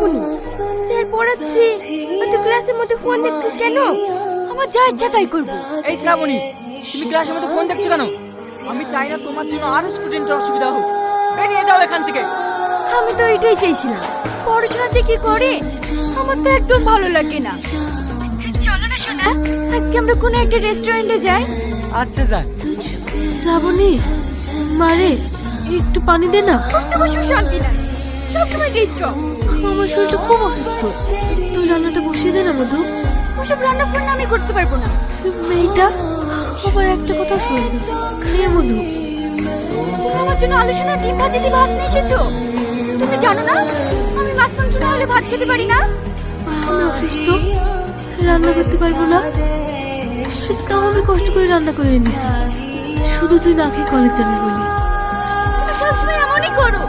Shrabani, sir পড়াচ্ছি তুই ক্লাসের মধ্যে ফোন দেখছিস কেন? আমার যা ইচ্ছা তাই করবো। এই শ্রাবণী, তুমি ক্লাসের মধ্যে ফোন দেখছো কেন? আমি চাই না তোমার জন্য আরো স্টুডেন্টের অসুবিধা হোক। বেরিয়ে যাও এখান থেকে। আমি তো এটাই চাইছিলাম, পড়াশোনা যে কি করে আমার তো একদম ভালো লাগে না। চলো না সোনা, আজকে আমরা কোনো একটা রেস্টুরেন্টে যাই। আচ্ছা যান। শ্রাবণী, মারে একটু পানি দে না। আমার শান্তি নাই, সবসময় ডিস্টার্ব। আমার শরীরটা খুব অসুস্থ, তুই রান্নাটা বসিয়ে দে না মধু। ওসব রান্না ফান্না আমি করতে পারবো না। মেয়েটা আবার একটা কথা শুনবে। খেয়ে মধু, তুমি আমার জন্য আলু সোনা ডিম ভাজি দিয়ে ভাত নিয়ে এসেছো। তুমি জানো না আমি মাছ মাংস না হলে ভাত খেতে পারি না। আমি অসুস্থ, রান্না করতে পারবো না। তাও আমি কষ্ট করে রান্না করে এনেছি, শুধু তুই না খেয়ে কলেজ যাবি বলি। তুমি সবসময় এমনই করো।